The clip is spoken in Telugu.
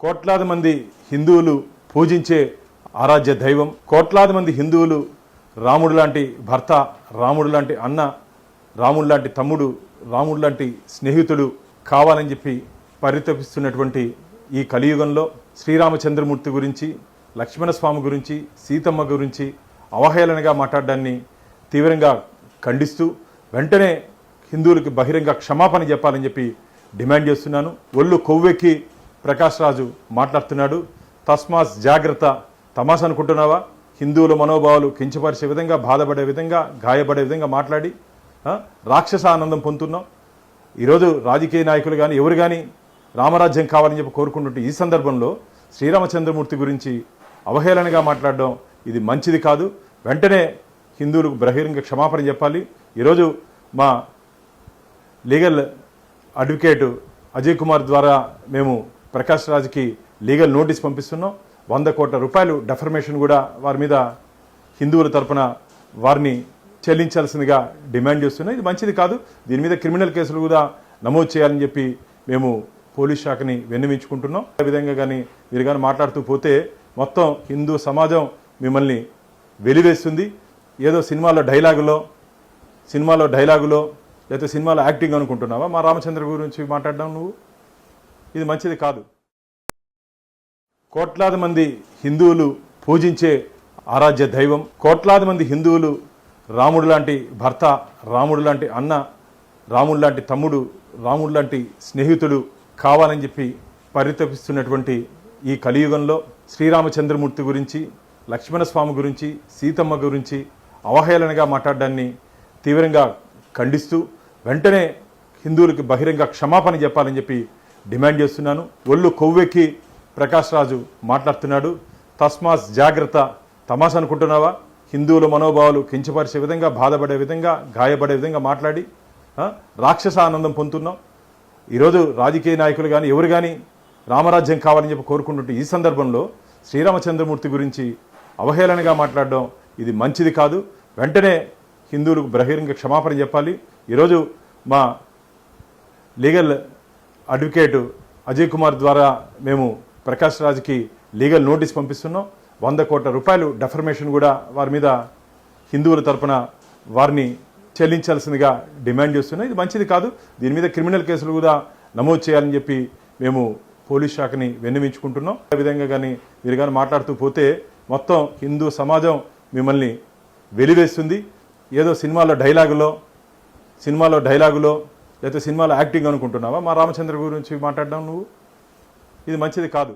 కోట్లాది మంది హిందువులు పూజించే ఆరాధ్య దైవం, కోట్లాది మంది హిందువులు రాముడు లాంటి భర్త, రాముడు లాంటి అన్న, రాముడు లాంటి తమ్ముడు, రాముడు లాంటి స్నేహితుడు కావాలని చెప్పి పరితపిస్తున్నటువంటి ఈ కలియుగంలో శ్రీరామచంద్రమూర్తి గురించి, లక్ష్మణస్వామి గురించి, సీతమ్మ గురించి అవహేళనగా మాట్లాడడాన్ని తీవ్రంగా ఖండిస్తూ వెంటనే హిందువులకి బహిరంగ క్షమాపణ చెప్పాలని చెప్పి డిమాండ్ చేస్తున్నాను. ఒళ్ళు కొవ్వెక్కి ప్రకాష్ రాజు మాట్లాడుతున్నాడు. తస్మాత్ జాగ్రత్త. తమాష అనుకుంటున్నావా? హిందువుల మనోభావాలు కించపరిచే విధంగా, బాధపడే విధంగా, గాయపడే విధంగా మాట్లాడి రాక్షస ఆనందం పొందుతున్నాం. ఈరోజు రాజకీయ నాయకులు కానీ ఎవరు కానీ రామరాజ్యం కావాలని చెప్పి కోరుకుంటుంటే ఈ సందర్భంలో శ్రీరామచంద్రమూర్తి గురించి అవహేళనగా మాట్లాడడం ఇది మంచిది కాదు. వెంటనే హిందువులకు బహిరంగ క్షమాపణ చెప్పాలి. ఈరోజు మా లీగల్ అడ్వకేటు అజయ్ కుమార్ ద్వారా మేము ప్రకాష్ రాజ్కి లీగల్ నోటీస్ పంపిస్తున్నాం. 100 కోట్ల రూపాయలు డెఫర్మేషన్ కూడా వారి మీద హిందువుల తరపున వారిని చెల్లించాల్సిందిగా డిమాండ్ చేస్తున్నాం. ఇది మంచిది కాదు. దీని మీద క్రిమినల్ కేసులు కూడా నమోదు చేయాలని చెప్పి మేము పోలీస్ శాఖని విన్నవించుకుంటున్నాం. ఆ విధంగా కానీ మీరు కానీ మాట్లాడుతూ పోతే మొత్తం హిందూ సమాజం మిమ్మల్ని వెలివేస్తుంది. ఏదో సినిమాలో డైలాగులో లేకపోతే సినిమాలో యాక్టింగ్ అనుకుంటున్నావా? మా రామచంద్ర గురించి మాట్లాడడం నువ్వు, ఇది మంచిది కాదు. కోట్లాది మంది హిందువులు పూజించే ఆరాధ్య దైవం, కోట్లాది మంది హిందువులు రాముడు లాంటి భర్త, రాముడు లాంటి అన్న, రాముడు లాంటి తమ్ముడు, రాముడు లాంటి స్నేహితుడు కావాలని చెప్పి పరితపిస్తున్నటువంటి ఈ కలియుగంలో శ్రీరామచంద్రమూర్తి గురించి, లక్ష్మణస్వామి గురించి, సీతమ్మ గురించి అవహేళనగా మాట్లాడడాన్ని తీవ్రంగా ఖండిస్తూ వెంటనే హిందువులకి బహిరంగ క్షమాపణ చెప్పాలని చెప్పి డిమాండ్ చేస్తున్నాను. ఒళ్ళు కొవ్వెక్కి ప్రకాష్ రాజు మాట్లాడుతున్నాడు. తస్మాత్ జాగ్రత్త. తమాష అనుకుంటున్నావా? హిందువుల మనోభావాలు కించపరిచే విధంగా, బాధపడే విధంగా, గాయపడే విధంగా మాట్లాడి రాక్షస ఆనందం పొందుతున్నాం. ఈరోజు రాజకీయ నాయకులు కానీ ఎవరు కానీ రామరాజ్యం కావాలని చెప్పి కోరుకుంటుంటే ఈ సందర్భంలో శ్రీరామచంద్రమూర్తి గురించి అవహేళనగా మాట్లాడడం ఇది మంచిది కాదు. వెంటనే హిందువులకు బహిరంగ క్షమాపణ చెప్పాలి. ఈరోజు మా లీగల్ అడ్వకేటు అజయ్ కుమార్ ద్వారా మేము ప్రకాష్ రాజ్కి లీగల్ నోటీస్ పంపిస్తున్నాం. 100 కోట్ల రూపాయలు డెఫర్మేషన్ కూడా వారి మీద హిందువుల తరపున వారిని చెల్లించాల్సిందిగా డిమాండ్ చేస్తున్నాం. ఇది మంచిది కాదు. దీని మీద క్రిమినల్ కేసులు కూడా నమోదు చేయాలని చెప్పి మేము పోలీస్ శాఖని విన్నవించుకుంటున్నాం. ఆ విధంగా కానీ మీరు కానీ మాట్లాడుతూ పోతే మొత్తం హిందూ సమాజం మిమ్మల్ని వెలివేస్తుంది. ఏదో సినిమాలో డైలాగులో లేకపోతే సినిమాలో యాక్టింగ్ అనుకుంటున్నావా? మా రామచంద్ర గురించి మాట్లాడడం నువ్వు, ఇది మంచిది కాదు.